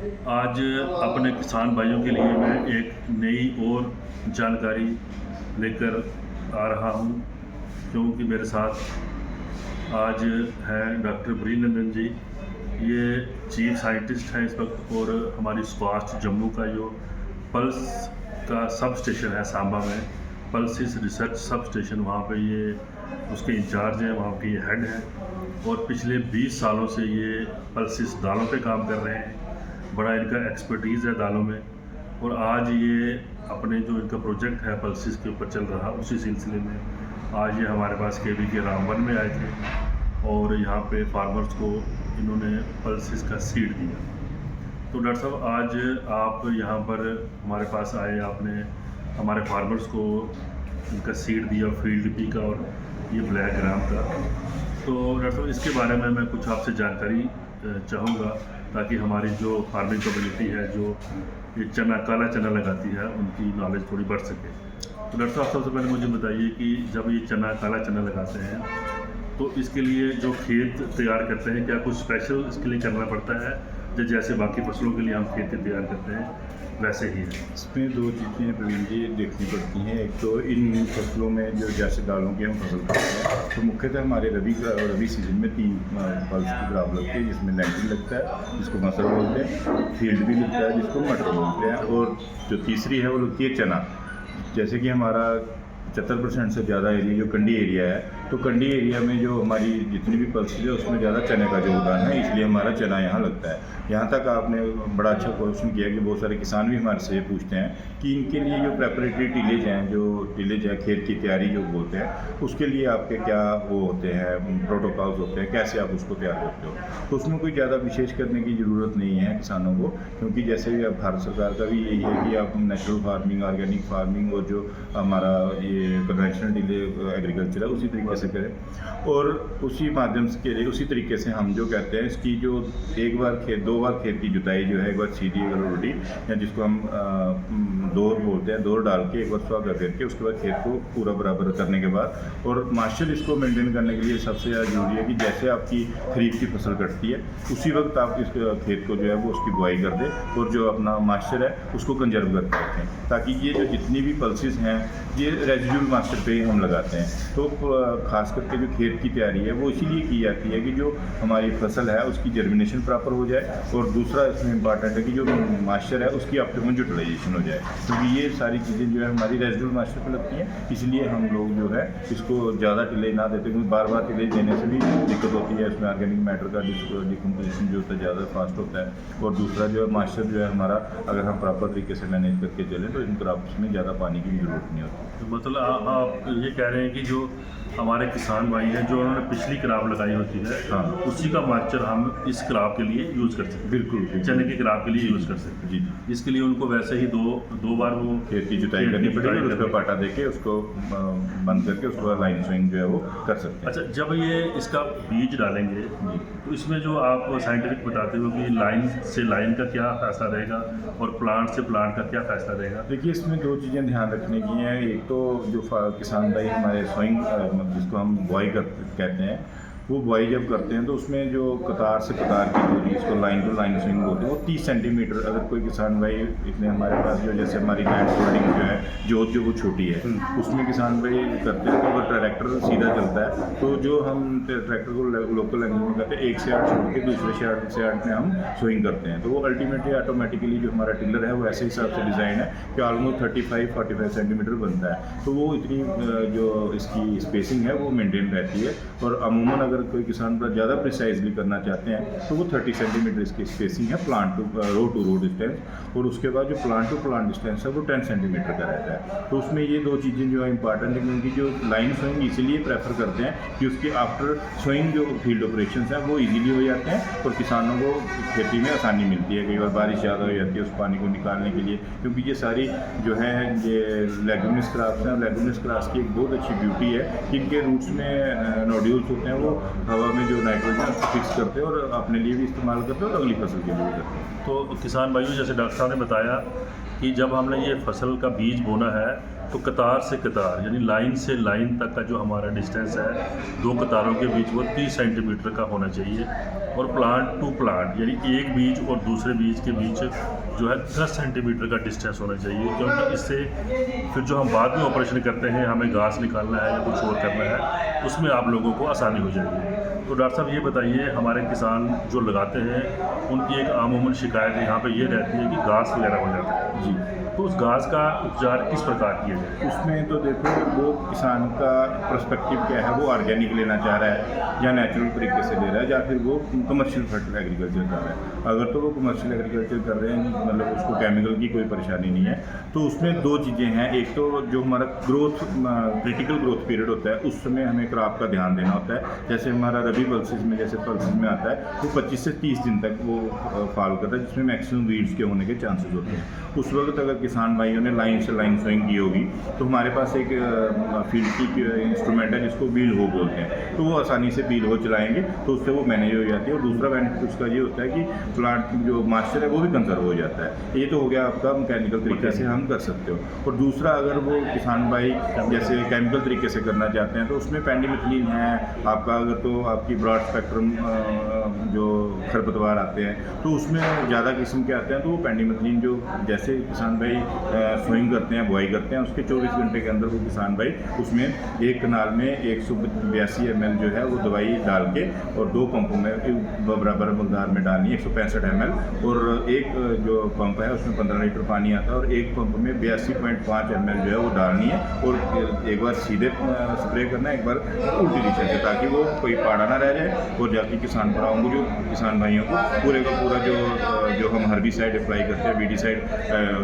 आज अपने किसान भाइयों के लिए मैं एक नई और जानकारी लेकर आ रहा हूं, क्योंकि मेरे साथ आज हैं डॉक्टर ब्रिजनंदन जी। ये चीफ साइंटिस्ट हैं इस वक्त, और हमारी स्वास्थ्य जम्मू का जो पल्स का सब स्टेशन है सांबा में, पल्सिस रिसर्च सब स्टेशन, वहाँ पे ये उसके इंचार्ज हैं, वहाँ के ये हेड हैं, और पिछले 20 सालों से ये पल्सिस दालों पे काम कर रहे हैं। बड़ा इनका एक्सपर्टीज़ है दालों में, और आज ये अपने जो इनका प्रोजेक्ट है पल्सिस के ऊपर चल रहा, उसी सिलसिले में आज ये हमारे पास केवी के रामबन में आए थे, और यहाँ पे फार्मर्स को इन्होंने पल्सिस का सीड दिया। तो डॉक्टर साहब, आज आप यहाँ पर हमारे पास आए, आपने हमारे फार्मर्स को इनका सीड दिया, फील्ड बी का और ये ब्लैक ग्राम का। तो डॉक्टर साहब, इसके बारे में मैं कुछ आपसे जानकारी चाहूँगा, ताकि हमारी जो फार्मिंग कम्युनिटी है, जो ये काला चना लगाती है, उनकी नॉलेज थोड़ी बढ़ सके। तो डॉक्टर साहब, सबसे पहले मुझे बताइए कि जब ये काला चना लगाते हैं, तो इसके लिए जो खेत तैयार करते हैं, क्या कुछ स्पेशल इसके लिए करना पड़ता है, जैसे बाकी फसलों के लिए हम खेती तैयार करते हैं वैसे ही है? इसमें दो चीज़ें प्रवीण जी देखनी पड़ती हैं। एक तो इन फसलों में जो जैसे दालों की हम फसल करते हैं, तो मुख्यतः हमारे रबी सीजन में 3 पल्स की क्रॉप लगती है, जिसमें लेंटिल लगता है जिसको मटर बोलते हैं, फील्ड भी लगता है जिसको मटर बोलते हैं, और जो तीसरी है वो लगती है चना। जैसे कि हमारा 75% से ज़्यादा एरिया जो कंडी एरिया है, तो कंडी एरिया में जो हमारी जितनी भी पल्सेस है उसमें ज़्यादा चने का योगदान है, इसलिए हमारा चना यहाँ लगता है। यहाँ तक आपने बड़ा अच्छा क्वेश्चन किया कि बहुत सारे किसान भी हमारे से पूछते हैं कि इनके लिए जो प्रेपरेटरी टिलेज हैं, जो टिलेज है खेत की तैयारी जो बोलते हैं, उसके लिए आपके क्या वो होते हैं, प्रोटोकॉल्स होते हैं, कैसे आप उसको तैयार करते हो। तो उसमें कोई ज़्यादा विशेष करने की ज़रूरत नहीं है किसानों को, क्योंकि जैसे अब भारत सरकार का भी यही है कि आप नेचुरल फार्मिंग, ऑर्गेनिक फार्मिंग और जो हमारा ये कन्वेंशनल डिले एग्रीकल्चर है उसी तरीके से करें, और उसी माध्यम से के लिए उसी तरीके से हम जो कहते हैं इसकी जो दो बार खेत की जुताई जो है, एक बार सीधी एक बार उल्टी, या जिसको हम दौर बोलते हैं, दौर डाल के एक बार सुहागा करके उसके बाद खेत को पूरा बराबर करने के बाद, और मॉइस्चर इसको मेंटेन करने के लिए सबसे ज़्यादा जरूरी है कि जैसे आपकी खरीफ की फसल कटती है उसी वक्त आप इस खेत को जो है वो उसकी बुआई कर दें, और जो अपना मॉइस्चर है उसको कंजर्व करके रखें, ताकि ये जो जितनी भी पल्सेस हैं ये रेजिडुअल मॉइस्चर पे हम लगाते हैं। तो खास करके जो खेत की तैयारी है वो इसीलिए की जाती है कि जो हमारी फसल है उसकी जर्मिनेशन प्रॉपर हो जाए, और दूसरा इसमें इंपॉर्टेंट है कि जो मॉइस्चर है उसकी ऑप्टिमम यूटिलाइजेशन हो जाए, क्योंकि ये सारी चीज़ें जो है हमारी रेजिडुअल मॉइस्चर पर लगती हैं। इसलिए हम लोग जो है इसको ज़्यादा टिलेज ना देते, क्योंकि बार बार टिलेज देने से भी दिक्कत होती है, इसमें ऑर्गेनिक मैटर का डिकम्पोजिशन जो होता है ज़्यादा फास्ट होता है, और दूसरा जो है मॉइस्चर जो है हमारा, अगर हम प्रॉपर तरीके से मैनेज करके चलें तो इन क्रॉप्स में ज़्यादा पानी की भी जरूरत नहीं होती। तो मतलब आप ये कह रहे हैं कि जो हमारे किसान भाई हैं, जो उन्होंने पिछली क्रॉप लगाई होती है, हाँ, उसी का मॉइस्चर हम इस क्रॉप के लिए यूज़ कर सकते हैं। बिल्कुल चने की क्रॉप के लिए यूज़ कर सकते हैं जी। इसके लिए उनको वैसे ही दो बार वो खेत की जुताई करनी पड़ेगी, और उसका पाटा देके उसको बंद करके उसके बाद लाइन स्विंग जो है वो कर सकते हैं। अच्छा, जब ये इसका बीज डालेंगे जी, तो इसमें जो आप साइंटिफिक बताते हो कि लाइन से लाइन का क्या फैसला रहेगा और प्लांट से प्लांट का क्या फैसला रहेगा? देखिए इसमें 2 चीज़ें ध्यान रखने की हैं। एक तो जो किसान भाई हमारे सोइंग जिसको हम बुआई कहते हैं, वो बुआई जब करते हैं तो उसमें जो कतार से कतार की दूरी, इसको लाइन टू लाइन स्विंग बोलते हैं, वो 30 सेंटीमीटर। अगर कोई किसान भाई इतने हमारे पास जो जैसे हमारी लैंड होल्डिंग जो है जो वो छोटी है, उसमें किसान भाई करते हैं तो अगर ट्रैक्टर सीधा चलता है तो जो हम ट्रैक्टर को लोकल लैंग्वेज में कहते हैं 1 से 8 छोड़ के दूसरे से 8 में हम स्विंग करते हैं, तो वो अल्टीमेटली ऑटोमेटिकली जो हमारा टिलर है वो ऐसे हिसाब से डिज़ाइन है कि ऑलमोस्ट 35-45 सेंटीमीटर बनता है, तो वो इतनी जो इसकी स्पेसिंग है वो मेनटेन रहती है। और अमूमन अगर कोई किसान पर ज़्यादा प्रिसाइजली करना चाहते हैं तो वो 30 सेंटीमीटर इसकी स्पेसिंग है प्लांट टू रो डिस्टेंस, और उसके बाद जो प्लांट टू प्लांट डिस्टेंस है वो 10 सेंटीमीटर का रहता है। तो उसमें ये 2 चीज़ें जो है इंपॉर्टेंट है, क्योंकि जो लाइन स्विंग इसीलिए प्रेफर करते हैं कि उसके आफ्टर स्विंग जो फील्ड ऑपरेशन हैं वो ईजिली हो जाते हैं, और किसानों को खेती में आसानी मिलती है। कई बार बारिश ज़्यादा हो जाती है उस पानी को निकालने के लिए, क्योंकि ये सारी जो है ये लेगुमिनस क्रॉप्स हैं, लेगुमिनस क्रॉप्स की एक बहुत अच्छी ब्यूटी है कि इनके रूट्स में नोड्यूल्स होते हैं, वो हवा में जो नाइट्रोजन फिक्स करते हैं और अपने लिए भी इस्तेमाल करते हैं और अगली फसल के लिए भी करते हैं। तो किसान भाइयों, जैसे डॉक्टर साहब ने बताया कि जब हमने ये फसल का बीज बोना है तो कतार से कतार यानी लाइन से लाइन तक का जो हमारा डिस्टेंस है 2 कतारों के बीच वो 30 सेंटीमीटर का होना चाहिए। और प्लांट टू प्लांट यानी एक बीज और दूसरे बीज के बीच जो है 10 सेंटीमीटर का डिस्टेंस होना चाहिए, क्योंकि इससे फिर जो हम बाद में ऑपरेशन करते हैं, हमें घास निकालना है या कुछ और करना है, उसमें आप लोगों को आसानी हो जाएगी। तो डॉक्टर साहब ये बताइए, हमारे किसान जो लगाते हैं उनकी एक आमूमन शिकायत यहाँ पे ये रहती है कि घास वगैरह हो जाता है जी। तो उस घास का उपचार किस प्रकार किया जाए? उसमें तो देखो वो किसान का पर्सपेक्टिव क्या है, वो ऑर्गेनिक लेना चाह रहा है या नेचुरल तरीके से ले रहा है, या फिर वो कमर्शियल एग्रीकल्चर कर रहा है। अगर तो वो कमर्शियल एग्रीकल्चर कर रहे हैं, मतलब उसको केमिकल की कोई परेशानी नहीं है, तो उसमें 2 चीज़ें हैं। एक तो जो हमारा क्रिटिकल ग्रोथ पीरियड होता है, उस समय हमें क्रॉप का ध्यान देना होता है। जैसे हमारा रबी पल्सेस में, जैसे पल्सेस में आता है, वो 25 से 30 दिन तक वो फॉल करता है, जिसमें मैक्सिमम वीड्स के होने के चांसेस होते हैं। उस वक्त अगर किसान भाइयों ने लाइन से लाइन सोइंग की होगी, तो हमारे पास एक फील्ड की इंस्ट्रूमेंट है जिसको व्हील हो बोलते हैं, तो वो आसानी से व्हील हो चलाएंगे तो उससे वो मैनेज हो जाती है। और दूसरा बेनिफिट उसका ये होता है कि प्लांट जो मॉइस्चर है वो भी कंजर्व हो जाता है। ये तो हो गया आपका मैकेनिकल तरीके से हम कर सकते हो। और दूसरा, अगर वो किसान भाई जैसे केमिकल तरीके से करना चाहते हैं, तो उसमें पेंडिमेथिलीन है आपका, अगर तो आपकी ब्रॉड स्पेक्ट्रम जो खरपतवार आते हैं, तो उसमें ज़्यादा किस्म के आते हैं, तो वो पेंडिमेथिलीन जो जैसे किसान भाई सोइंग करते हैं, बुआई करते हैं, उसके 24 घंटे के अंदर वो किसान भाई उसमें एक कनाल में 182 ml जो है वो दवाई डाल के और 2 पंपों में बराबर मकदार में डालनी है, 165 ml। और एक जो पंप है उसमें 15 लीटर पानी आता है, और एक पंप में 82.5 ml जो है वो डालनी है। और एक बार सीधे स्प्रे करना है, एक बार उल्टी दिशा से, ताकि वो कोई पाड़ा ना रह जाए और जाके किसान भराओं को, जो किसान भाइयों को पूरे का पूरा जो हम हर्बिसाइड अप्लाई करते हैं, वीडिसाइड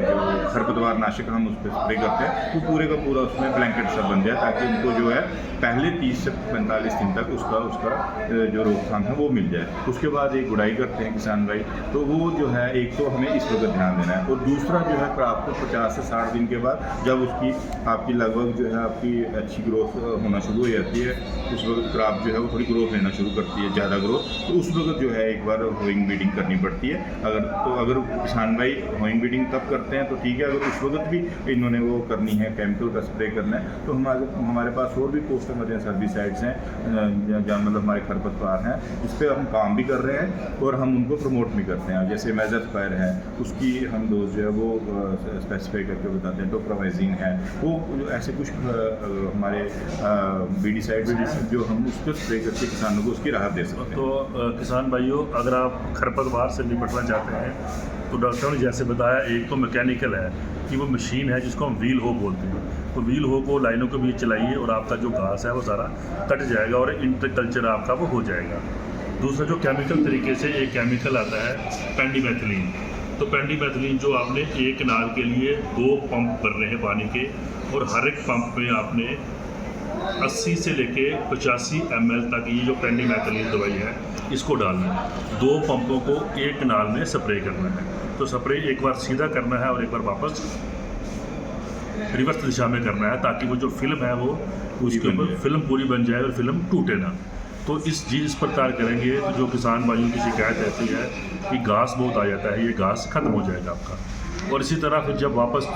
जो खरपतवार नाशक हम उस पर स्प्रे करते हैं, वो पूरे का पूरा उसमें ब्लैंकेट सा बन जाए, ताकि उनको जो है पहले 30 से 45 दिन तक उसका जो रोकथाम है वो मिल जाए। उसके बाद एक गुड़ाई करते हैं किसान भाई, तो वो जो है एक तो हमें इस वक्त ध्यान देना है। और दूसरा जो है क्रॉप को 50 से 60 दिन के बाद जब उसकी आपकी लगभग जो है आपकी अच्छी ग्रोथ होना शुरू हो जाती है, उस वक्त क्रॉप जो है वो थोड़ी ग्रोथ लेना शुरू करती है, ज़्यादा ग्रोथ, तो उस वक्त जो है एक बार होइंग बीडिंग करनी पड़ती है। अगर किसान भाई होइंग बीडिंग तब करते हैं तो ठीक है, अगर उस वक्त भी इन्होंने वो करनी है, केमिकल का स्प्रे करना है, तो हमारे पास और भी पोस्ट हर्बिसाइड्स हैं, जहाँ मतलब हमारे खरपतवार हैं, इस पर हम काम भी कर रहे हैं और हम उनको प्रमोट भी करते हैं। जैसे मेज़ास्पायर है, उसकी हम डोज जो है वो स्पेसिफाई करके बताते हैं। टोप्रामाइजिन है, वो ऐसे कुछ हमारे वीडिसाइड जो हम उस पर स्प्रे करके किसानों को उसकी राहत दे सकते हैं। तो किसान भाइयों, अगर आप खरपतवार से निपटना चाहते हैं, तो डॉक्टर ने जैसे बताया, एक तो मैकेनिकल है कि वो मशीन है जिसको हम व्हील हो बोलते हैं, तो व्हील हो को लाइनों के बीच चलाइए और आपका जो घास है वो सारा कट जाएगा और इंटरकल्चर आपका वो हो जाएगा। दूसरा, जो केमिकल तरीके से एक केमिकल आता है पेंडिमेथिलीन, तो पेंडिमेथिलीन जो आपने एक कनाल के लिए 2 पंप भरने हैं पानी के, और हर एक पंप में आपने 80 से लेके 85 ml तक ये जो पेंडिमेथिलीन दवाई है इसको डालना है। 2 पंपों को एक कनाल में स्प्रे करना है। तो स्प्रे एक बार सीधा करना है और एक बार वापस रिवर्स दिशा में करना है, ताकि वो जो फिल्म है वो उसके ऊपर फिल्म पूरी बन जाए और फिल्म टूटे ना। तो इस प्रकार करेंगे तो जो किसान भाइयों की शिकायत ऐसी है कि घास बहुत आ जाता है, ये घास खत्म हो जाएगा आपका। और इसी तरह फिर जब वापस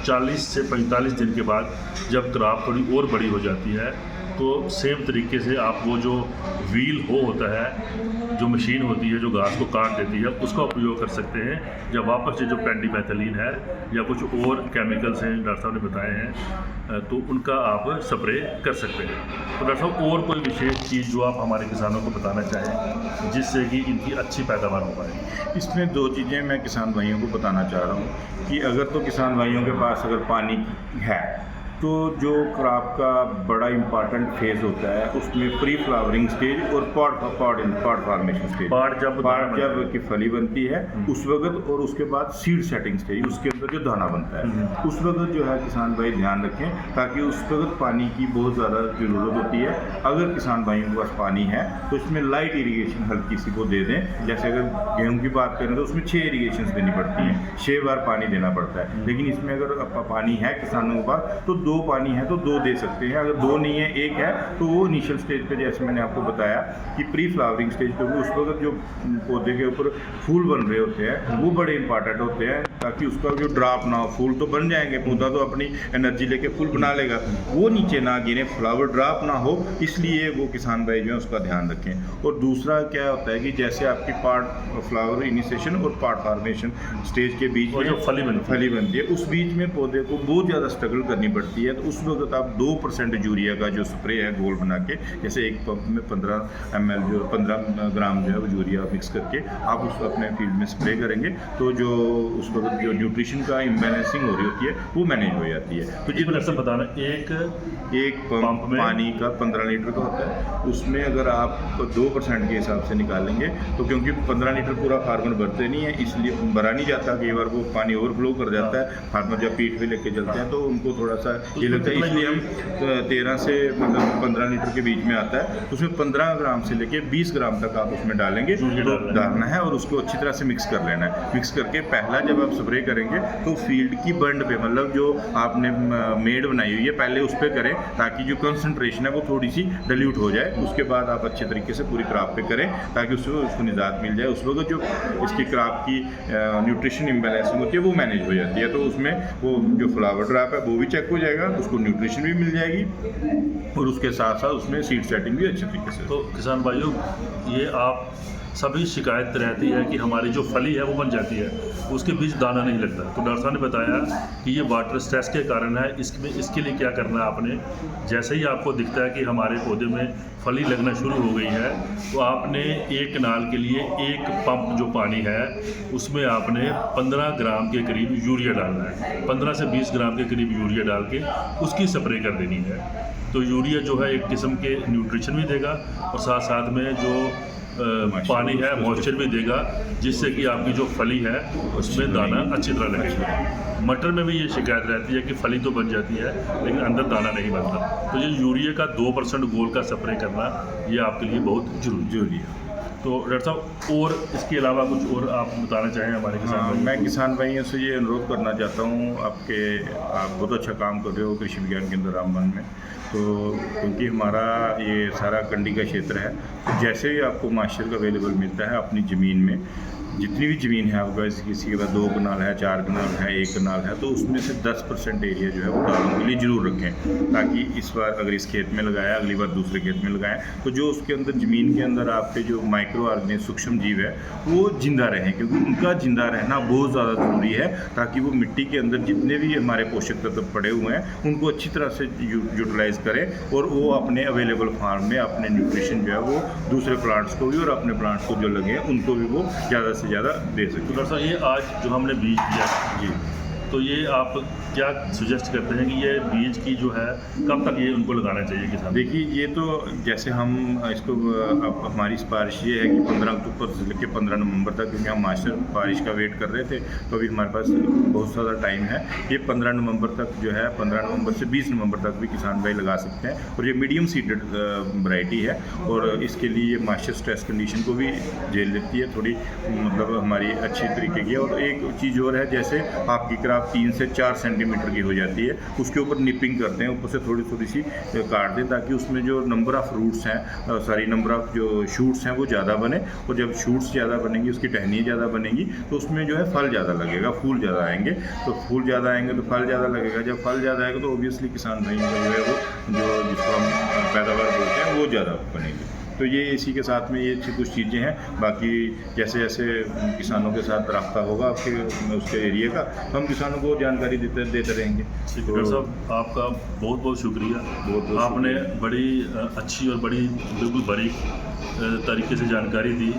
40 से 45 दिन के बाद जब क्रॉप थोड़ी और बड़ी हो जाती है, तो सेम तरीके से आप वो जो व्हील हो होता है, जो मशीन होती है जो घास को काट देती है, उसका उपयोग कर सकते हैं। जब वापस से जो पेंडिमेथिलीन है या कुछ और केमिकल्स हैं डॉक्टर साहब ने बताए हैं, तो उनका आप स्प्रे कर सकते हैं। तो डॉक्टर साहब, और कोई विशेष चीज़ जो आप हमारे किसानों को बताना चाहें जिससे कि इनकी अच्छी पैदावार हो पाए? इसमें 2 चीज़ें मैं किसान भाइयों को बताना चाह रहा हूँ कि अगर तो किसान भाइयों के पास अगर पानी है, तो जो क्रॉप का बड़ा इम्पॉर्टेंट फेज़ होता है उसमें प्री फ्लावरिंग स्टेज और पॉड फॉर्मेशन स्टेज, जब की फली बनती है उस वक्त, और उसके बाद सीड सेटिंग स्टेज, उसके अंदर जो दाना बनता है, उस वक्त जो है किसान भाई ध्यान रखें, ताकि उस वक्त पानी की बहुत ज़्यादा ज़रूरत होती है। अगर किसान भाइयों के पास पानी है तो इसमें लाइट इरीगेशन हल्की सी को दे दें। जैसे अगर गेहूँ की बात करें तो उसमें 6 इरीगेशन देनी पड़ती हैं, 6 बार पानी देना पड़ता है। लेकिन इसमें अगर पानी है किसानों के पास तो दो पानी है तो दो दे सकते हैं, अगर दो नहीं है एक है तो वो इनिशियल स्टेज पे जैसे मैंने आपको बताया कि प्री फ्लावरिंग स्टेज पे उस वक्त जो पौधे के ऊपर फूल बन रहे होते हैं वो बड़े इंपॉर्टेंट होते हैं, ताकि उसका जो ड्रॉप ना हो, फूल तो बन जाएंगे, पौधा तो अपनी एनर्जी लेके फूल बना लेगा, वो नीचे ना गिरे, फ्लावर ड्रॉप ना हो, इसलिए वो किसान भाई जो है उसका ध्यान रखें। और दूसरा क्या होता है कि जैसे आपकी पार्ट फ्लावर इनिशिएशन और पार्ट फॉर्मेशन स्टेज के बीच में जो फली बनती है उस बीच में पौधे को बहुत ज़्यादा स्ट्रगल करनी पड़ती है, तो उस वक्त आप 2% यूरिया का जो स्प्रे है गोल बना के, जैसे एक पंप में 15 ml जो 15 ग्राम जो है वो यूरिया मिक्स करके आप उस अपने फील्ड में स्प्रे करेंगे, तो जो उस वक्त जो न्यूट्रिशन का इम्बैलेंसिंग हो रही होती है वो मैनेज हो जाती है। तो जितना सब बताना, एक पंप में पानी का 15 लीटर का होता है, उसमें अगर आप 2% के हिसाब से निकालेंगे तो क्योंकि 15 लीटर पूरा फार्मर भरते नहीं है, इसलिए भरा नहीं जाता, कई बार वो पानी ओवरफ्लो कर जाता है, फार्मर जब पीठ पे लेके चलते हैं तो उनको थोड़ा सा ये लगता है, इसलिए हम 13 से मतलब 15 लीटर के बीच में आता है, उसमें 15 ग्राम से लेके 20 ग्राम तक आप उसमें डालेंगे, तो डालना है और उसको अच्छी तरह से मिक्स कर लेना है। मिक्स करके पहला जब आप स्प्रे करेंगे तो फील्ड की बंड पे, मतलब जो आपने मेड बनाई हुई है पहले उस पर करें, ताकि जो कंसंट्रेशन है वो थोड़ी सी डाइल्यूट हो जाए, उसके बाद आप अच्छे तरीके से पूरी क्रॉप पे करें ताकि उसको निजात मिल जाए। उस वक्त जो इसकी क्रॉप की न्यूट्रिशन इम्बैलेंसिंग होती है वो मैनेज हो जाती है, तो उसमें वो जो फ्लावर ड्रॉप है वो भी चेक हो जाएगा, उसको न्यूट्रिशन भी मिल जाएगी और उसके साथ साथ उसमें सीड सेटिंग भी अच्छे तरीके से। तो किसान भाइयों, ये आप सभी शिकायत रहती है कि हमारी जो फली है वो बन जाती है, उसके बीच दाना नहीं लगता। तो डॉक्टर साहब ने बताया कि ये वाटर स्ट्रेस के कारण है। इसके लिए क्या करना है आपने, जैसे ही आपको दिखता है कि हमारे पौधे में फली लगना शुरू हो गई है, तो आपने एक कनाल के लिए एक पंप जो पानी है उसमें आपने 15 ग्राम के करीब यूरिया डालना है। 15 से 20 ग्राम के करीब यूरिया डाल के उसकी स्प्रे कर देनी है। तो यूरिया जो है एक किस्म के न्यूट्रिशन भी देगा और साथ साथ में जो पानी है मॉइस्चर भी देगा, जिससे कि आपकी जो फली है उसमें दाना अच्छी तरह लगेगा। मटर में भी ये शिकायत रहती है कि फली तो बन जाती है लेकिन अंदर दाना नहीं बनता। तो ये यूरिया का 2% गोल का स्प्रे करना ये आपके लिए बहुत जरूरी है। तो डॉक्टर साहब, और इसके अलावा कुछ और आप बताना चाहें हमारे किसान भाई? मैं किसान भाइयों से ये अनुरोध करना चाहता हूँ, आप बहुत अच्छा काम कर रहे हो कृषि विज्ञान केंद्र रामबन में, तो क्योंकि हमारा ये सारा कंडी का क्षेत्र है, तो जैसे ही आपको मॉइस्चर अवेलेबल मिलता है अपनी ज़मीन में, जितनी भी ज़मीन है आपका, किसी के पास 2 कनाल है, 4 कनाल है, 1 कनाल है, तो उसमें से 10% एरिया जो है वो दालों के लिए ज़रूर रखें, ताकि इस बार अगर इस खेत में लगाया अगली बार दूसरे खेत में लगाएं, तो जो उसके अंदर ज़मीन के अंदर आपके जो माइक्रो ऑर्गेनिज्म सूक्ष्म जीव है वो जिंदा रहें, क्योंकि उनका जिंदा रहना बहुत ज़्यादा ज़रूरी है, ताकि वो मिट्टी के अंदर जितने भी हमारे पोषक तत्व पड़े हुए हैं उनको अच्छी तरह से यूटिलाइज़ करें और वो अपने अवेलेबल फार्म में अपने न्यूट्रिशन जो है वो दूसरे प्लांट्स को भी और अपने प्लांट्स को जो लगे उनको भी वो ज़्यादा से ज़्यादा दे सकते। तो डॉक्टर साहब, ये आज जो हमने बीज दिया जी, तो ये आप क्या सजेस्ट करते हैं कि ये बीज की जो है कब तक ये उनको लगाना चाहिए किसान? देखिए, ये तो जैसे हम इसको अब हमारी सिफारिश ये है कि 15 अक्टूबर से लेकर 15 नवंबर तक, क्योंकि हम मास्टर बारिश का वेट कर रहे थे, तो अभी हमारे पास बहुत ज़्यादा टाइम है। ये 15 नवंबर तक जो है, 15 नवंबर से 20 नवंबर तक भी किसान भाई लगा सकते हैं, और ये मीडियम सीडेड वैरायटी है और इसके लिए मास्टर स्ट्रेस कंडीशन को भी झेल लेती है थोड़ी, मतलब हमारी अच्छी तरीके की। और एक चीज़ और है, जैसे आपकी क्रॉप 3 से 4 सेंटीमीटर की हो जाती है, उसके ऊपर निपिंग करते हैं, ऊपर से थोड़ी थोड़ी सी काट दें, ताकि उसमें जो नंबर ऑफ़ रूट्स हैं, नंबर ऑफ़ जो शूट्स हैं वो ज़्यादा बने, और जब शूट्स ज़्यादा बनेंगी, उसकी टहनियाँ ज़्यादा बनेंगी, तो उसमें जो है फल ज़्यादा लगेगा, फूल ज़्यादा आएंगे, तो फूल ज़्यादा आएंगे तो फल ज़्यादा लगेगा, जब फल ज़्यादा आएगा तो ऑब्वियसली किसान भाई का जो है वो जो जिसको हम पैदावार बोलते हैं वो ज़्यादा बनेगी। तो ये इसी के साथ में ये कुछ चीज़ें हैं, बाकी जैसे जैसे किसानों के साथ रब्ता होगा आपके उसके एरिया का, तो हम किसानों को जानकारी देते रहेंगे। डॉक्टर साहब, आपका बहुत बहुत शुक्रिया। आपने बड़ी अच्छी और बड़ी बिल्कुल बारीक तरीके से जानकारी दी,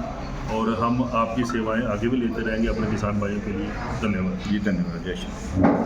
और हम आपकी सेवाएं आगे भी लेते रहेंगे अपने किसान भाइयों के लिए। धन्यवाद जी, धन्यवाद। जय श्री।